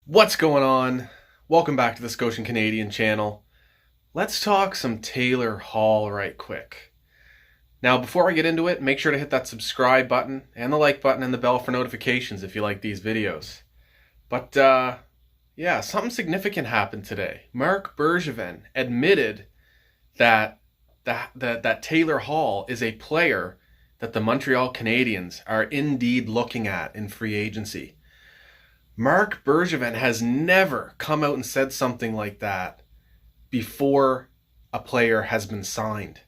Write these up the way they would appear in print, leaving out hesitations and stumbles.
What's going on? Welcome back to the Scotian Canadian channel. Let's talk some Taylor Hall right quick. Now, before I get into it, make sure to hit that subscribe button and the like button and the bell for notifications if you like these videos. But, yeah, something significant happened today. Marc Bergevin admitted that Taylor Hall is a player that the Montreal Canadiens are indeed looking at in free agency. Marc Bergevin has never come out and said something like that before a player has been signed,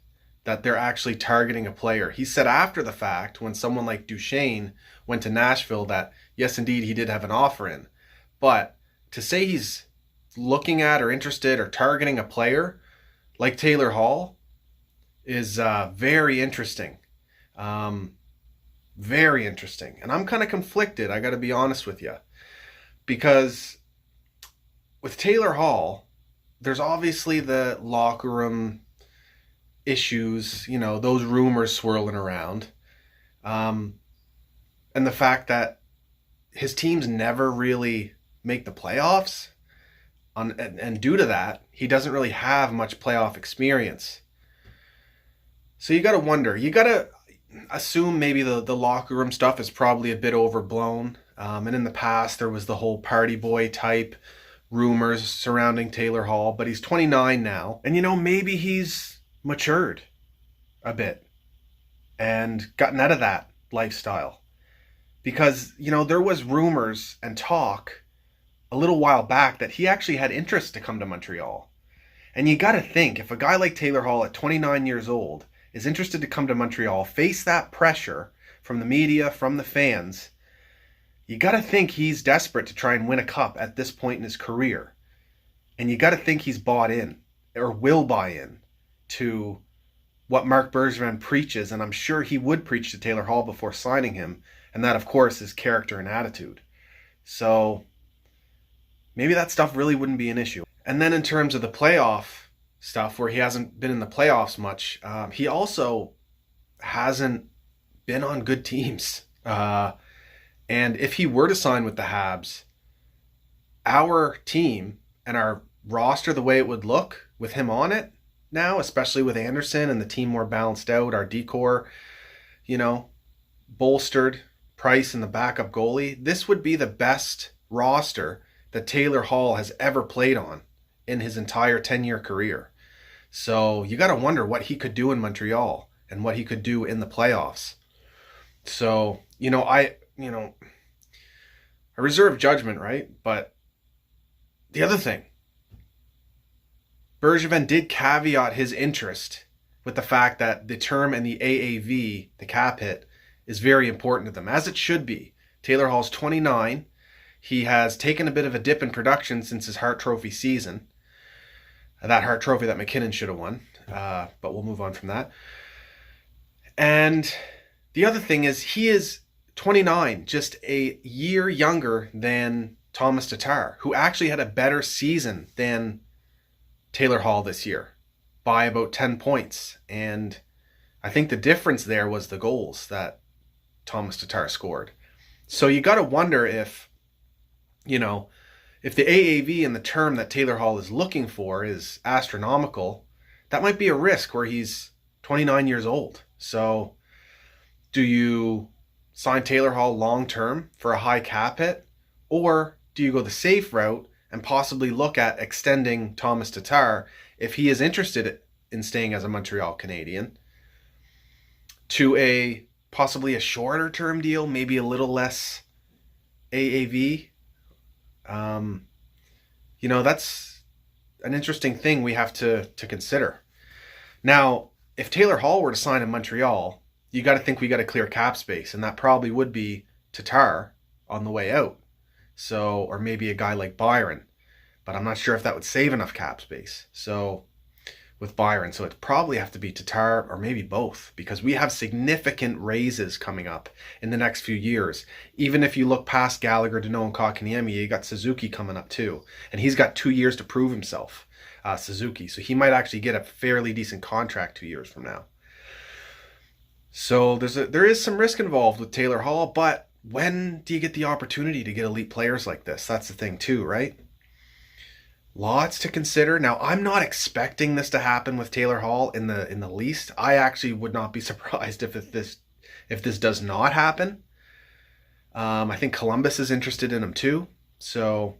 that they're actually targeting a player. He said after the fact, when someone like Duchesne went to Nashville, that yes, indeed, he did have an offer in. But to say he's looking at or interested or targeting a player like Taylor Hall is very interesting. Very interesting. And I'm kind of conflicted, I got to be honest with you. Because with Taylor Hall, there's obviously the locker room issues, those rumors swirling around. And the fact that his teams never really make the playoffs. And due to that, he doesn't really have much playoff experience. So you got to wonder. You got to assume maybe the locker room stuff is probably a bit overblown. And in the past, there was the whole party boy type rumors surrounding Taylor Hall, but he's 29 now. And, maybe he's matured a bit and gotten out of that lifestyle. Because, there was rumors and talk a little while back that he actually had interest to come to Montreal. And you got to think, if a guy like Taylor Hall at 29 years old is interested to come to Montreal, face that pressure from the media, from the fans, you got to think he's desperate to try and win a cup at this point in his career. And you got to think he's bought in or will buy in to what Marc Bergevin preaches. And I'm sure he would preach to Taylor Hall before signing him. And that, of course, is character and attitude. So maybe that stuff really wouldn't be an issue. And then in terms of the playoff stuff, where he hasn't been in the playoffs much, he also hasn't been on good teams. And if he were to sign with the Habs, our team and our roster, the way it would look with him on it now, especially with Anderson and the team more balanced out, our decor, bolstered, Price and the backup goalie, this would be the best roster that Taylor Hall has ever played on in his entire 10-year career. So you got to wonder what he could do in Montreal and what he could do in the playoffs. So, I reserve judgment, right? But the other thing, Bergevin did caveat his interest with the fact that the term and the AAV, the cap hit, is very important to them, as it should be. Taylor Hall's 29. He has taken a bit of a dip in production since his Hart Trophy season. That Hart Trophy that McKinnon should have won. But we'll move on from that. And the other thing is, he is 29, just a year younger than Thomas Tatar, who actually had a better season than Taylor Hall this year by about 10 points. And I think the difference there was the goals that Thomas Tatar scored. So you got to wonder if the AAV and the term that Taylor Hall is looking for is astronomical, that might be a risk where he's 29 years old. So do you sign Taylor Hall long-term for a high cap hit? Or do you go the safe route and possibly look at extending Thomas Tatar, if he is interested in staying as a Montreal Canadian, to possibly a shorter term deal, maybe a little less AAV? That's an interesting thing we have to consider. Now, if Taylor Hall were to sign in Montreal, you got to think we got to clear cap space, and that probably would be Tatar on the way out. So, or maybe a guy like Byron, but I'm not sure if that would save enough cap space. So, with Byron, so it'd probably have to be Tatar or maybe both, because we have significant raises coming up in the next few years. Even if you look past Gallagher, Deneau, and Kotkaniemi, you got Suzuki coming up too, and he's got 2 years to prove himself, Suzuki. So he might actually get a fairly decent contract 2 years from now. So there is some risk involved with Taylor Hall, but when do you get the opportunity to get elite players like this? That's the thing too, right? Lots to consider. Now, I'm not expecting this to happen with Taylor Hall in the least. I actually would not be surprised if this does not happen. I think Columbus is interested in him too. So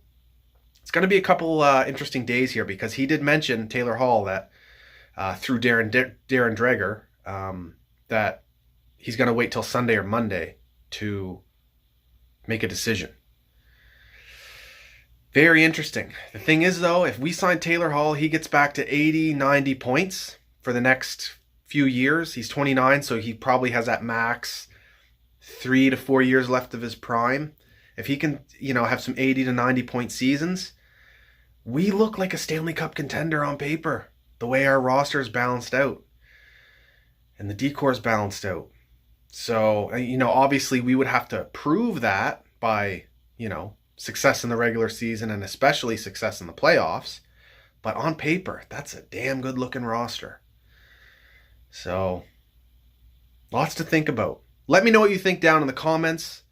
it's going to be a couple interesting days here, because he did mention, Taylor Hall, that through Darren Dreger, that he's going to wait till Sunday or Monday to make a decision. Very interesting. The thing is, though, if we sign Taylor Hall, he gets back to 80, 90 points for the next few years. He's 29, so he probably has at max 3 to 4 years left of his prime. If he can, have some 80 to 90 point seasons, we look like a Stanley Cup contender on paper, the way our roster is balanced out and the decor is balanced out. So, obviously we would have to prove that by, success in the regular season and especially success in the playoffs. But on paper, that's a damn good looking roster. So, lots to think about. Let me know what you think down in the comments.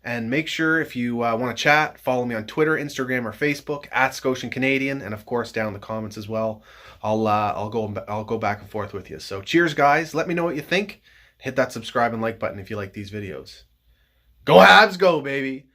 And make sure, if you want to chat, follow me on Twitter, Instagram, or Facebook at Scotian Canadian, and of course down in the comments as well. I'll go back and forth with you. So cheers, guys. Let me know what you think. Hit that subscribe and like button if you like these videos. Go Habs, go, baby!